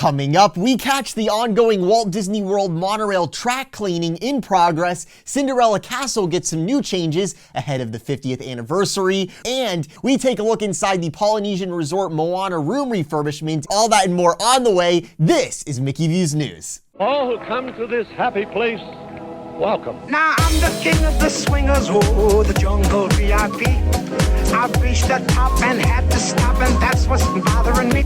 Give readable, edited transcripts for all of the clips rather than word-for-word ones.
Coming up, we catch the ongoing Walt Disney World Monorail track cleaning in progress, Cinderella Castle gets some new changes ahead of the 50th anniversary, and we take a look inside the Polynesian Resort Moana room refurbishment. All that and more on the way. This is Mickey Views News. All who come to this happy place, welcome. Now I'm the king of the swingers, oh, the jungle VIP. I've reached the top and had to stop, and that's what's bothering me.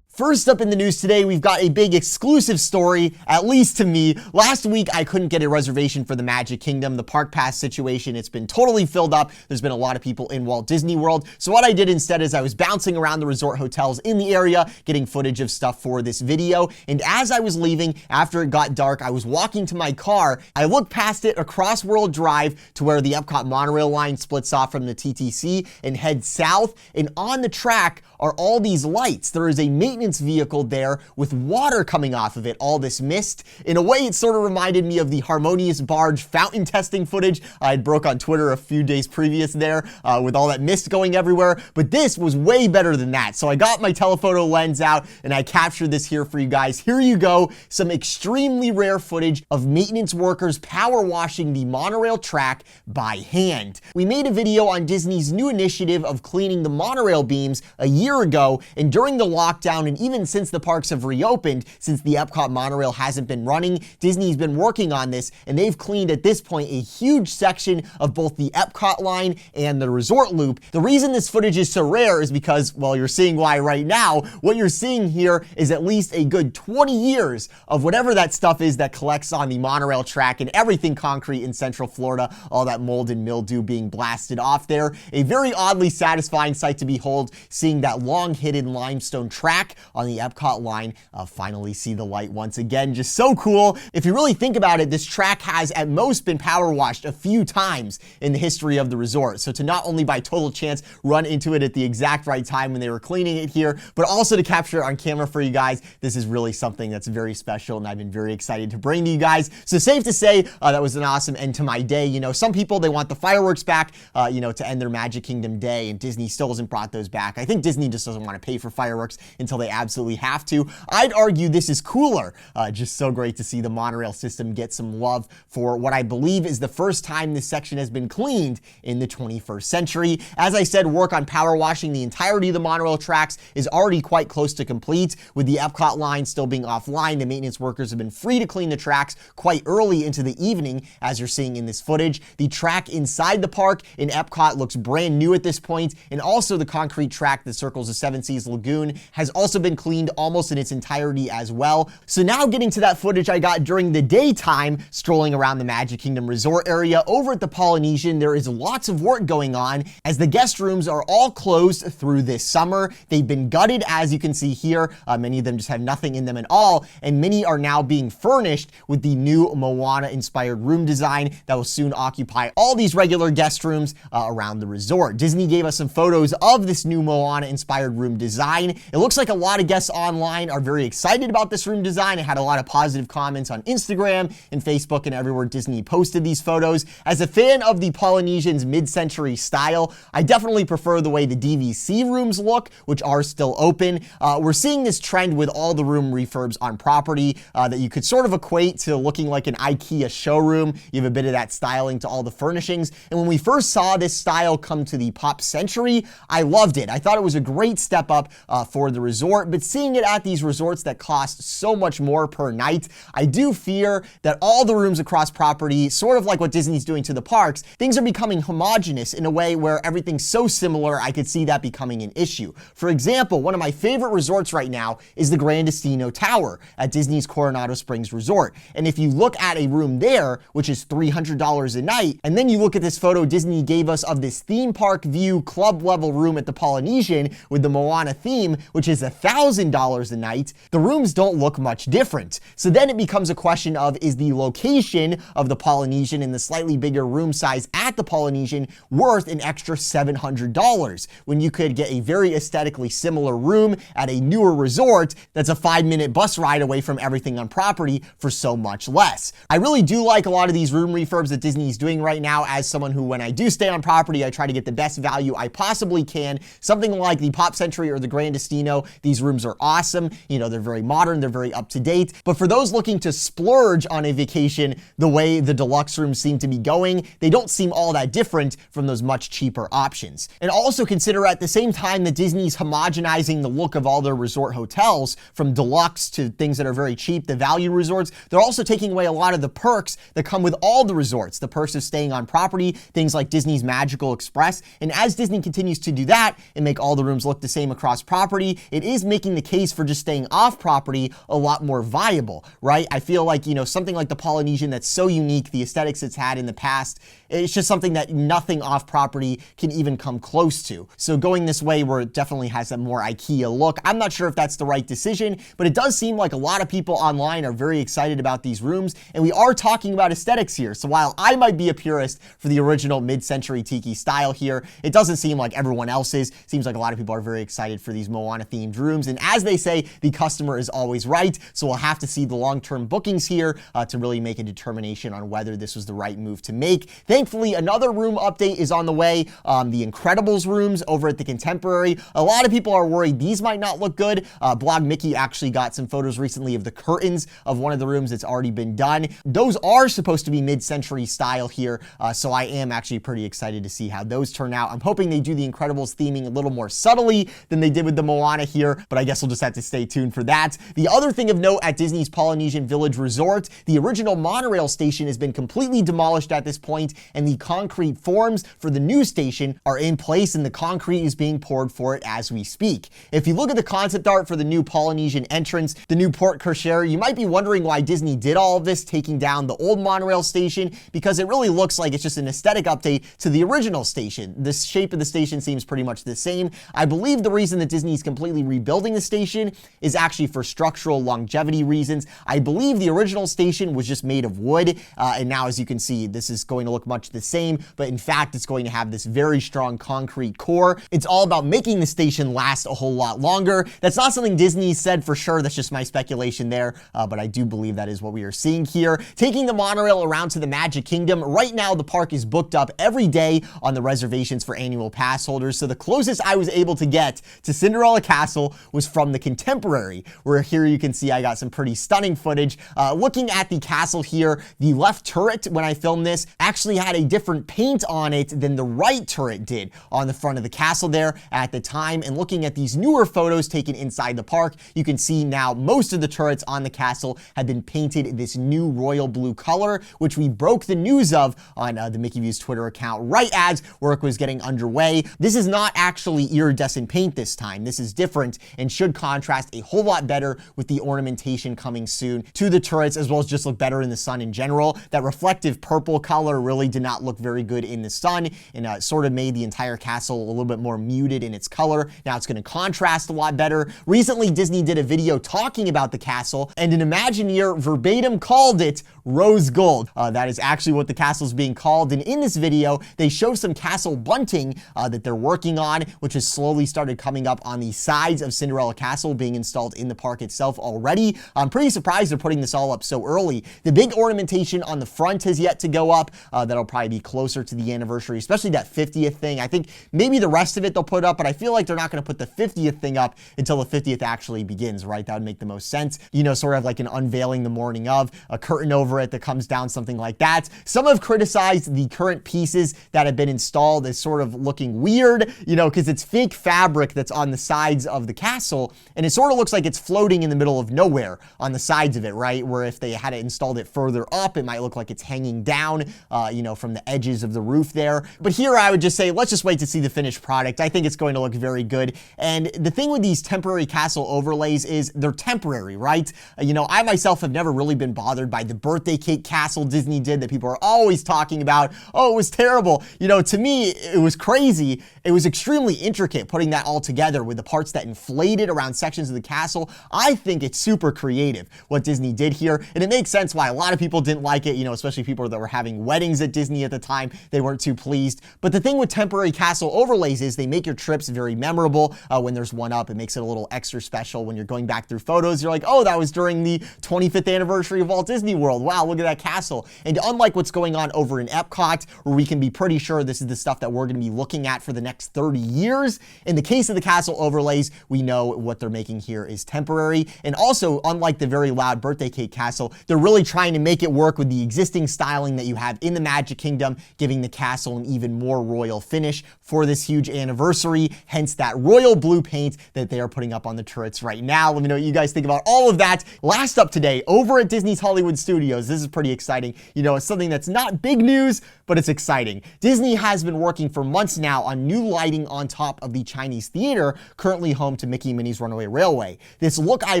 First up in the news today, we've got a big exclusive story, at least to me. Last week, I couldn't get a reservation for the Magic Kingdom. The Park Pass situation, it's been totally filled up. There's been a lot of people in Walt Disney World. So what I did instead is I was bouncing around the resort hotels in the area, getting footage of stuff for this video. And as I was leaving, after it got dark, I was walking to my car. I looked past it across World Drive to where the Epcot monorail line splits off from the TTC and heads south. And on the track are all these lights. There is a maintenance vehicle there with water coming off of it, all this mist. In a way, it sort of reminded me of the Harmonious Barge fountain testing footage I had broke on Twitter a few days previous there with all that mist going everywhere. But this was way better than that. So I got my telephoto lens out and I captured this here for you guys. Here you go. Some extremely rare footage of maintenance workers power washing the monorail track by hand. We made a video on Disney's new initiative of cleaning the monorail beams a year ago, and during the lockdown and even since the parks have reopened, since the Epcot monorail hasn't been running, Disney's been working on this, and they've cleaned at this point a huge section of both the Epcot line and the resort loop. The reason this footage is so rare is because, well, you're seeing why right now. What you're seeing here is at least a good 20 years of whatever that stuff is that collects on the monorail track and everything concrete in Central Florida, all that mold and mildew being blasted off there. A very oddly satisfying sight to behold, seeing that long hidden limestone track on the Epcot line finally see the light once again. Just so cool. If you really think about it, this track has at most been power washed a few times in the history of the resort. So to not only by total chance run into it at the exact right time when they were cleaning it here, but also to capture it on camera for you guys, this is really something that's very special and I've been very excited to bring to you guys. So safe to say that was an awesome end to my day. You know, some people, they want the fireworks back, to end their Magic Kingdom day, and Disney still hasn't brought those back. I think Disney just doesn't want to pay for fireworks until they absolutely have to. I'd argue this is cooler. Just so great to see the monorail system get some love for what I believe is the first time this section has been cleaned in the 21st century. As I said, work on power washing the entirety of the monorail tracks is already quite close to complete. With the Epcot line still being offline, the maintenance workers have been free to clean the tracks quite early into the evening, as you're seeing in this footage. The track inside the park in Epcot looks brand new at this point, and also the concrete track that circles the Seven Seas Lagoon has also been cleaned almost in its entirety as well. So now getting to that footage I got during the daytime, strolling around the Magic Kingdom resort area. Over at the Polynesian, there is lots of work going on as the guest rooms are all closed through this summer. They've been gutted, as you can see here. Many of them just have nothing in them at all, and many are now being furnished with the new Moana-inspired room design that will soon occupy all these regular guest rooms around the resort. Disney gave us some photos of this new Moana-inspired room design. It looks like a lot of guests online are very excited about this room design. It had a lot of positive comments on Instagram and Facebook and everywhere Disney posted these photos. As a fan of the Polynesian's mid-century style, I definitely prefer the way the DVC rooms look, which are still open. We're seeing this trend with all the room refurbs on property that you could sort of equate to looking like an IKEA showroom. You have a bit of that styling to all the furnishings. And when we first saw this style come to the Pop Century, I loved it. I thought it was a great step up for the resort, but seeing it at these resorts that cost so much more per night, I do fear that all the rooms across property, sort of like what Disney's doing to the parks, things are becoming homogenous in a way where everything's so similar, I could see that becoming an issue. For example, one of my favorite resorts right now is the Grand Destino Tower at Disney's Coronado Springs Resort. And if you look at a room there, which is $300 a night, and then you look at this photo Disney gave us of this theme park view club level room at the Polynesian with the Moana theme, which is $1,000 a night, the rooms don't look much different. So then it becomes a question of, is the location of the Polynesian and the slightly bigger room size at the Polynesian worth an extra $700 when you could get a very aesthetically similar room at a newer resort that's a 5-minute bus ride away from everything on property for so much less? I really do like a lot of these room refurbs that Disney is doing right now. As someone who, when I do stay on property, I try to get the best value I possibly can. Something like the Pop Century or the Grand Destino, these These rooms are awesome. You know, they're very modern, they're very up to date. But for those looking to splurge on a vacation, the way the deluxe rooms seem to be going, they don't seem all that different from those much cheaper options. And also consider at the same time that Disney's homogenizing the look of all their resort hotels from deluxe to things that are very cheap, the value resorts, they're also taking away a lot of the perks that come with all the resorts, the perks of staying on property, things like Disney's Magical Express. And as Disney continues to do that and make all the rooms look the same across property, it is making the case for just staying off property a lot more viable, right? I feel like, you know, something like the Polynesian that's so unique, the aesthetics it's had in the past, it's just something that nothing off property can even come close to. So going this way where it definitely has a more IKEA look, I'm not sure if that's the right decision, but it does seem like a lot of people online are very excited about these rooms, and we are talking about aesthetics here. So while I might be a purist for the original mid-century tiki style here, it doesn't seem like everyone else is. Seems like a lot of people are very excited for these Moana themed rooms, and as they say, the customer is always right, so we'll have to see the long-term bookings here to really make a determination on whether this was the right move to make. Thankfully, another room update is on the way, the Incredibles rooms over at the Contemporary. A lot of people are worried these might not look good. Blog Mickey actually got some photos recently of the curtains of one of the rooms that's already been done. Those are supposed to be mid-century style here, so I am actually pretty excited to see how those turn out. I'm hoping they do the Incredibles theming a little more subtly than they did with the Moana here, but I guess we'll just have to stay tuned for that. The other thing of note at Disney's Polynesian Village Resort, the original monorail station has been completely demolished at this point, and the concrete forms for the new station are in place, and the concrete is being poured for it as we speak. If you look at the concept art for the new Polynesian entrance, the new Port Cochere, you might be wondering why Disney did all of this, taking down the old monorail station, because it really looks like it's just an aesthetic update to the original station. The shape of the station seems pretty much the same. I believe the reason that Disney is completely rebuilding the station is actually for structural longevity reasons. I believe the original station was just made of wood, and now as you can see, this is going to look much the same, but in fact, it's going to have this very strong concrete core. It's all about making the station last a whole lot longer. That's not something Disney said for sure. That's just my speculation there, but I do believe that is what we are seeing here. Taking the monorail around to the Magic Kingdom, right now the park is booked up every day on the reservations for annual pass holders, so the closest I was able to get to Cinderella Castle was from the Contemporary, where here you can see I got some pretty stunning footage. Looking at the castle here, the left turret, when I filmed this, actually had a different paint on it than the right turret did on the front of the castle there at the time. And looking at these newer photos taken inside the park, you can see now most of the turrets on the castle have been painted this new royal blue color, which we broke the news of on the Mickey Views Twitter account right as work was getting underway. This is not actually iridescent paint this time. This is different and should contrast a whole lot better with the ornamentation coming soon to the turrets, as well as just look better in the sun in general. That reflective purple color really did not look very good in the sun, and sort of made the entire castle a little bit more muted in its color. Now it's going to contrast a lot better. Recently, Disney did a video talking about the castle, and an Imagineer verbatim called it rose gold. That is actually what the castle is being called, and in this video, they show some castle bunting that they're working on, which has slowly started coming up on the sides of Cinderella Castle, being installed in the park itself already. I'm pretty surprised they're putting this all up so early. The big ornamentation on the front has yet to go up. That'll probably be closer to the anniversary, especially that 50th thing. I think maybe the rest of it they'll put up, but I feel like they're not going to put the 50th thing up until the 50th actually begins, right? That would make the most sense. You know, sort of like an unveiling the morning of, a curtain over it that comes down, something like that. Some have criticized the current pieces that have been installed as sort of looking weird, you know, because it's fake fabric that's on the sides of the castle, and it sort of looks like it's floating in the middle of nowhere on the sides of it, right? Where if they had installed it further up, it might look like it's hanging down, you know, from the edges of the roof there. But here I would just say, let's just wait to see the finished product. I think it's going to look very good. And the thing with these temporary castle overlays is they're temporary, right? You know, I myself have never really been bothered by the birthday cake castle Disney did that people are always talking about. Oh, it was terrible. You know, to me, it was crazy. It was extremely intricate putting that all together with the parts that inflated around sections of the castle. I think it's super creative what Disney did here, and it makes sense why a lot of people didn't like it, you know, especially people that were having weddings at Disney at the time. They weren't too pleased. But the thing with temporary castle overlays is they make your trips very memorable. When there's one up, it makes it a little extra special. When you're going back through photos, you're like, oh, that was during the 25th anniversary of Walt Disney World. wow, look at that castle. And unlike what's going on over in Epcot, where we can be pretty sure this is the stuff that we're going to be looking at for the next 30 years, in the case of the castle overlays, we know what they're making here is temporary. And also, unlike the very loud birthday cake castle, they're really trying to make it work with the existing styling that you have in the Magic Kingdom, giving the castle an even more royal finish for this huge anniversary, hence that royal blue paint that they are putting up on the turrets right now. Let me know what you guys think about all of that. Last up today, over at Disney's Hollywood Studios, this is pretty exciting. You know, it's something that's not big news, but it's exciting. Disney has been working for months now on new lighting on top of the Chinese Theater, currently home to Mickey and Minnie's Runaway Railway. This look, I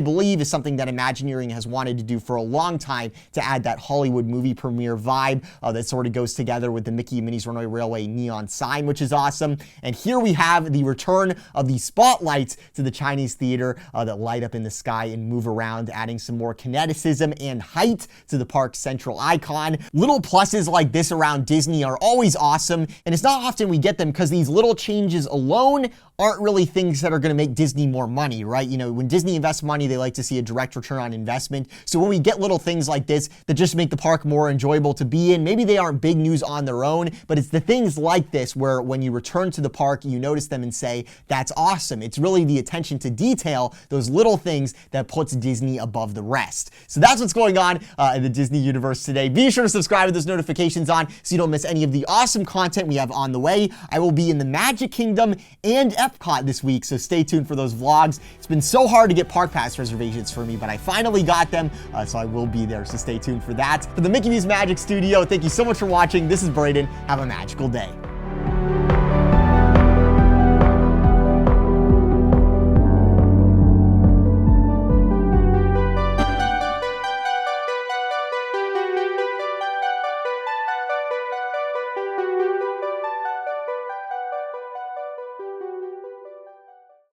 believe, is something that Imagineering has wanted to do for a long time to add that Hollywood movie premiere vibe that sort of goes together with the Mickey and Minnie's Runaway Railway neon sign, which is awesome. And here we have the return of the spotlights to the Chinese Theater that light up in the sky and move around, adding some more kineticism and height to the park's central icon. Little pluses like this around Disney are always awesome, and it's not often we get them because these little changes alone aren't really things that are going to make Disney more money, right? You know, when Disney invests money, they like to see a direct return on investment. So when we get little things like this that just make the park more enjoyable to be in, maybe they aren't big news on their own, but it's the things like this where when you return to the park, you notice them and say, that's awesome. It's really the attention to detail, those little things that puts Disney above the rest. So that's what's going on in the Disney universe today. Be sure to subscribe with those notifications on so you don't miss any of the awesome content we have on the way. I will be in the Magic Kingdom and Epcot this week, so stay tuned for those vlogs. It's been so hard to get park pass reservations for me, but I finally got them, so I will be there, so stay tuned for that. For the Mickey Mouse Magic Studio, thank you so much for watching. This is Brayden. Have a magical day.